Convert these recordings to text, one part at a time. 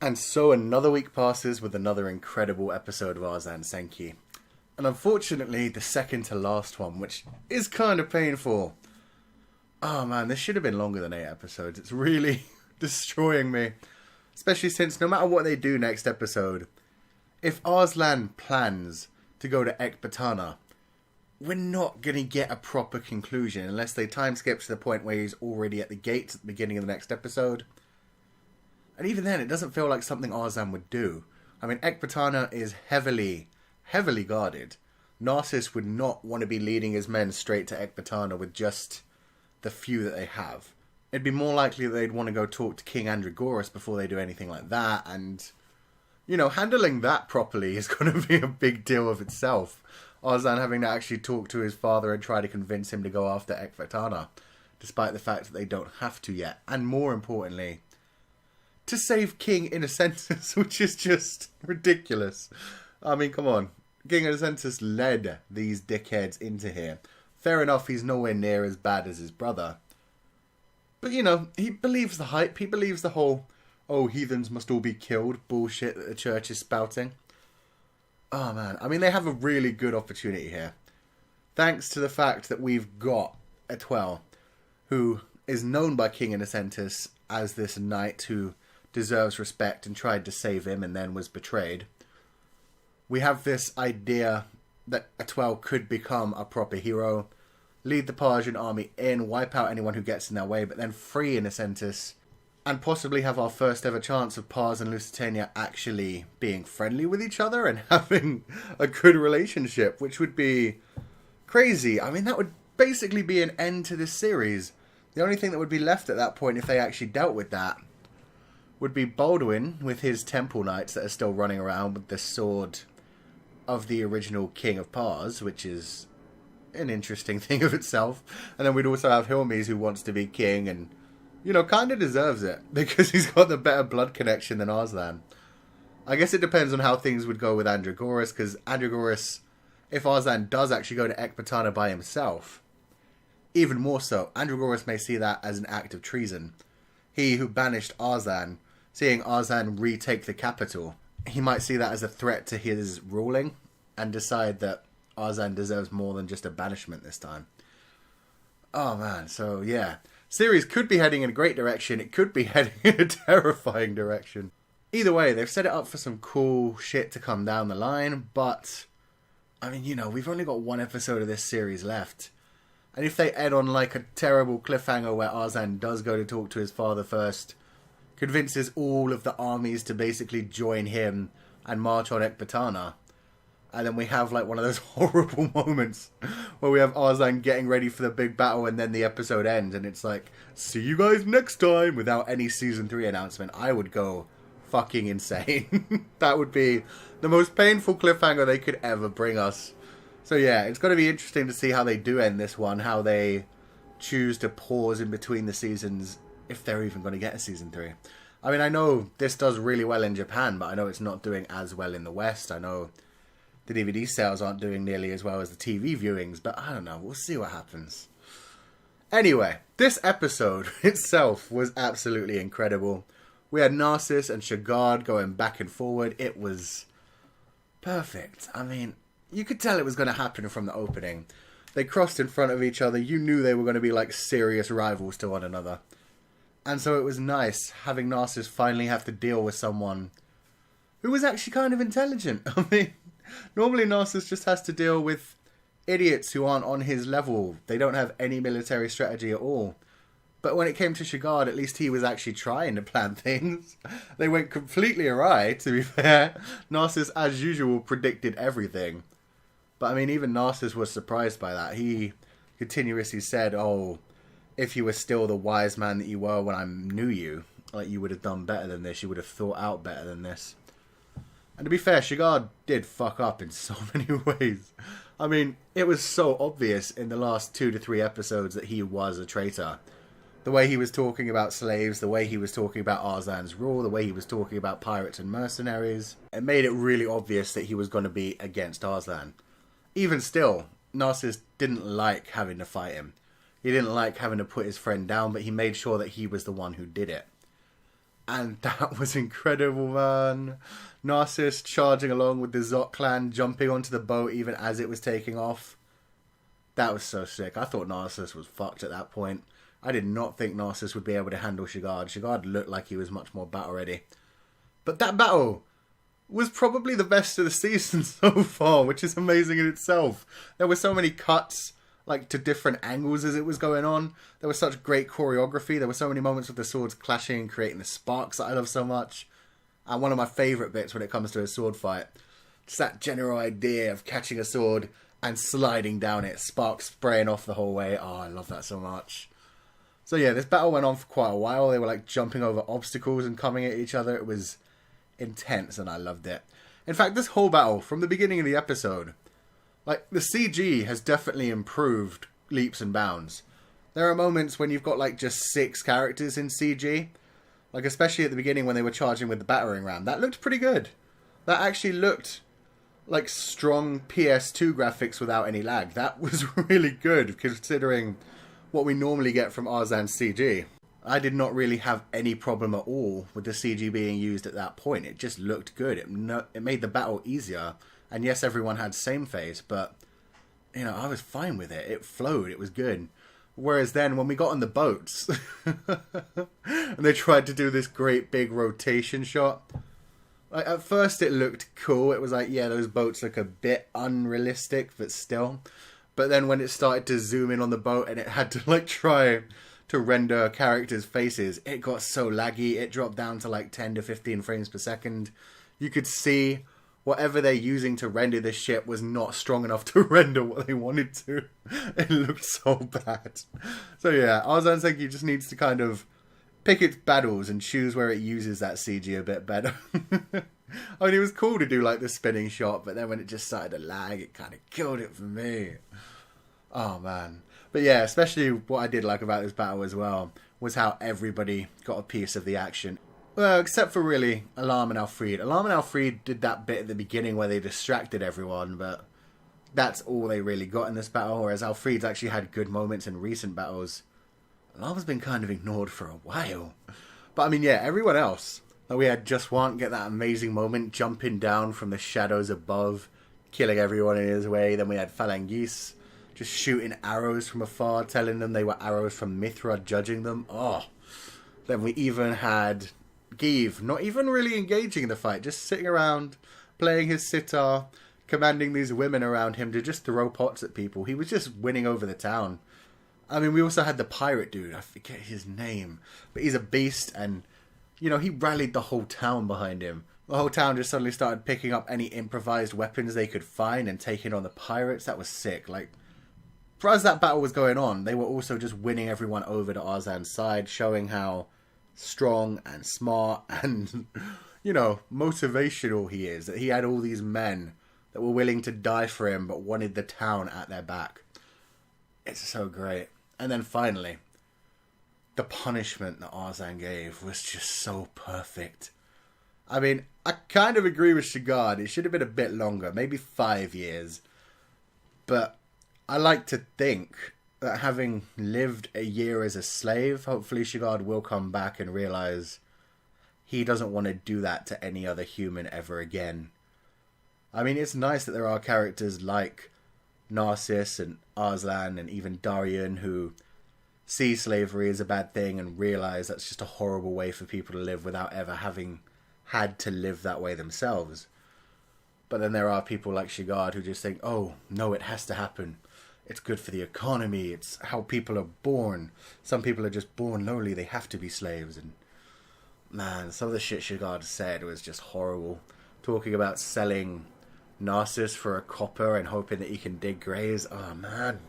And so another week passes with another incredible episode of Arslan Senki. And unfortunately, the second to last one, which is kind of painful. Oh man, this should have been longer than 8 episodes. It's really destroying me. Especially since no matter what they do next episode, if Arslan plans to go to Ekbatana, we're not going to get a proper conclusion unless they time skip to the point where he's already at the gates at the beginning of the next episode. And even then, it doesn't feel like something Arslan would do. I mean, Ekbatana is heavily guarded. Narsus would not want to be leading his men straight to Ekbatana with just the few that they have. It'd be more likely that they'd want to go talk to King Andragoras before they do anything like that. And, you know, handling that properly is going to be a big deal of itself. Arslan having to actually talk to his father and try to convince him to go after Ekbatana, despite the fact that they don't have to yet. And more importantly, to save King Innocentus, which is just ridiculous. I mean, come on. King Innocentus led these dickheads into here. Fair enough, he's nowhere near as bad as his brother. But, you know, he believes the hype. He believes the whole, oh, heathens must all be killed bullshit that the church is spouting. Oh, man. I mean, they have a really good opportunity here. Thanks to the fact that we've got Etwell, who is known by King Innocentus as this knight who deserves respect and tried to save him and then was betrayed. We have this idea that Etwell could become a proper hero, lead the Persian army in, wipe out anyone who gets in their way, but then free Innocentus, and possibly have our first ever chance of Pars and Lusitania actually being friendly with each other and having a good relationship, which would be crazy. I mean, that would basically be an end to this series. The only thing that would be left at that point, if they actually dealt with that, would be Baldwin with his temple knights that are still running around with the sword of the original King of Pars, which is an interesting thing of itself. And then we'd also have Hilmes, who wants to be king and, you know, kind of deserves it because he's got the better blood connection than Arslan. I guess it depends on how things would go with Andragoras, because Andragoras, if Arslan does actually go to Ekbatana by himself, even more so, Andragoras may see that as an act of treason. He who banished Arslan, seeing Arslan retake the capital, he might see that as a threat to his ruling and decide that Arslan deserves more than just a banishment this time. Oh man, so yeah. Series could be heading in a great direction. It could be heading in a terrifying direction. Either way, they've set it up for some cool shit to come down the line, but I mean, you know, we've only got 1 episode of this series left. And if they end on like a terrible cliffhanger where Arslan does go to talk to his father first, convinces all of the armies to basically join him and march on Ekbatana, and then we have like one of those horrible moments where we have Arslan getting ready for the big battle and then the episode ends and it's like, see you guys next time, without any season 3 announcement, I would go fucking insane. That would be the most painful cliffhanger they could ever bring us. So yeah, it's going to be interesting to see how they do end this one, how they choose to pause in between the seasons, if they're even going to get a season 3. I mean, I know this does really well in Japan, but I know it's not doing as well in the West. I know the DVD sales aren't doing nearly as well as the TV viewings, but I don't know. We'll see what happens. Anyway, this episode itself was absolutely incredible. We had Narsus and Shagard going back and forward. It was perfect. I mean, you could tell it was going to happen from the opening. They crossed in front of each other. You knew they were going to be like serious rivals to one another. And so it was nice having Narsus finally have to deal with someone who was actually kind of intelligent. I mean, normally Narsus just has to deal with idiots who aren't on his level. They don't have any military strategy at all. But when it came to Shagard, at least he was actually trying to plan things. They went completely awry, to be fair. Narsus, as usual, predicted everything. But I mean, even Narsus was surprised by that. He continuously said, oh, if you were still the wise man that you were when I knew you, like, you would have done better than this. You would have thought out better than this. And to be fair, Shagard did fuck up in so many ways. I mean, it was so obvious in the last 2 to 3 episodes that he was a traitor. The way he was talking about slaves, the way he was talking about Arslan's rule, the way he was talking about pirates and mercenaries. It made it really obvious that he was going to be against Arslan. Even still, Narsus didn't like having to fight him. He didn't like having to put his friend down, but he made sure that he was the one who did it. And that was incredible, man. Narsus charging along with the Zot clan, jumping onto the boat even as it was taking off. That was so sick. I thought Narsus was fucked at that point. I did not think Narsus would be able to handle Shagard. Shagard looked like he was much more battle ready. But that battle was probably the best of the season so far, which is amazing in itself. There were so many cuts, like, to different angles as it was going on. There was such great choreography. There were so many moments with the swords clashing and creating the sparks that I love so much. And one of my favourite bits when it comes to a sword fight, just that general idea of catching a sword and sliding down it, sparks spraying off the whole way. Oh, I love that so much. So yeah, this battle went on for quite a while. They were like jumping over obstacles and coming at each other. It was intense and I loved it. In fact, this whole battle, from the beginning of the episode, like, the CG has definitely improved leaps and bounds. There are moments when you've got like just 6 characters in CG. Like, especially at the beginning when they were charging with the battering ram. That looked pretty good. That actually looked like strong PS2 graphics without any lag. That was really good considering what we normally get from Arslan's CG. I did not really have any problem at all with the CG being used at that point. It just looked good. It made the battle easier. And yes, everyone had same face, but, you know, I was fine with it. It flowed. It was good. Whereas then when we got on the boats and they tried to do this great big rotation shot, like, at first it looked cool. It was like, yeah, those boats look a bit unrealistic, but still. But then when it started to zoom in on the boat and it had to like try to render characters' faces, it got so laggy. It dropped down to like 10 to 15 frames per second. You could see whatever they're using to render this ship was not strong enough to render what they wanted to. It looked so bad. So yeah, Arslan Senki just needs to kind of pick its battles and choose where it uses that CG a bit better. I mean, it was cool to do like the spinning shot, but then when it just started to lag, it kind of killed it for me. Oh man. But yeah, especially what I did like about this battle as well was how everybody got a piece of the action. Well, except for really Alarm and Alfred. Alarm and Alfred did that bit at the beginning where they distracted everyone, but that's all they really got in this battle, whereas Alfred's actually had good moments in recent battles. Alarm's been kind of ignored for a while. But I mean, yeah, everyone else. Like, we had Just Want get that amazing moment, jumping down from the shadows above, killing everyone in his way. Then we had Phalangis just shooting arrows from afar, telling them they were arrows from Mithra, judging them. Oh. Then we even had Gieve not even really engaging in the fight, just sitting around, playing his sitar, commanding these women around him to just throw pots at people. He was just winning over the town. I mean, we also had the pirate dude, I forget his name, but he's a beast, and, you know, he rallied the whole town behind him. The whole town just suddenly started picking up any improvised weapons they could find and taking on the pirates. That was sick. Like, for as that battle was going on, they were also just winning everyone over to Arslan's side, showing how strong and smart and, you know, motivational he is. That he had all these men that were willing to die for him but wanted the town at their back. It's so great. And then finally, the punishment that Arslan gave was just so perfect. I mean, I kind of agree with Shagard. It should have been a bit longer, maybe 5 years. But I like to think that having lived a year as a slave, hopefully Shagard will come back and realize he doesn't want to do that to any other human ever again. I mean, it's nice that there are characters like Narsus and Arslan and even Daryun who see slavery as a bad thing and realize that's just a horrible way for people to live without ever having had to live that way themselves. But then there are people like Shagard who just think, oh, no, it has to happen. It's good for the economy. It's how people are born. Some people are just born lowly. They have to be slaves. And man, some of the shit Shagard said was just horrible. Talking about selling Narsus for a copper and hoping that he can dig graves. Oh, man.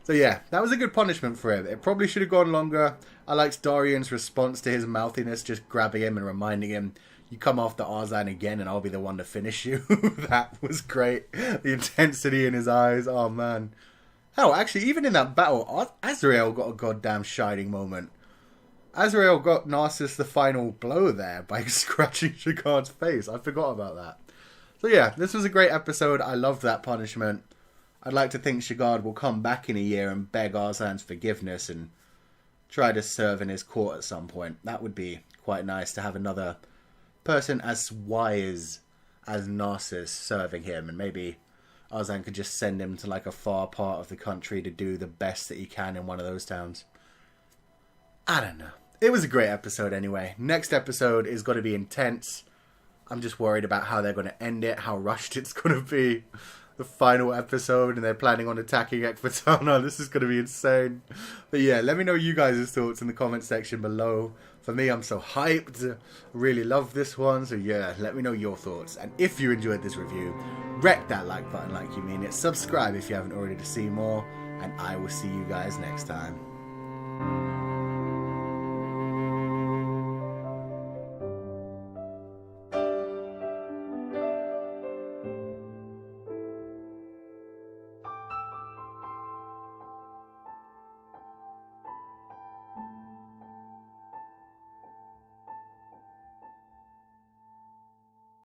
So yeah, that was a good punishment for him. It probably should have gone longer. I liked Daryun's response to his mouthiness, just grabbing him and reminding him, you come after Arslan again and I'll be the one to finish you. That was great. The intensity in his eyes. Oh, man. Hell, actually, even in that battle, Azrael got a goddamn shining moment. Azrael got Narsus the final blow there by scratching Shagard's face. I forgot about that. So yeah, this was a great episode. I loved that punishment. I'd like to think Shagard will come back in a year and beg Arslan's forgiveness and try to serve in his court at some point. That would be quite nice to have another person as wise as Narsus serving him, and maybe Arslan could just send him to like a far part of the country to do the best that he can in one of those towns. I don't know. It was a great episode anyway. Next episode is going to be intense. I'm just worried about how they're going to end it, how rushed it's going to be. The final episode, and they're planning on attacking Ekbatana. This is going to be insane. But yeah, let me know you guys' thoughts in the comment section below. For me, I'm so hyped. I really love this one. So yeah, let me know your thoughts. And if you enjoyed this review, wreck that like button like you mean it. Subscribe if you haven't already to see more. And I will see you guys next time.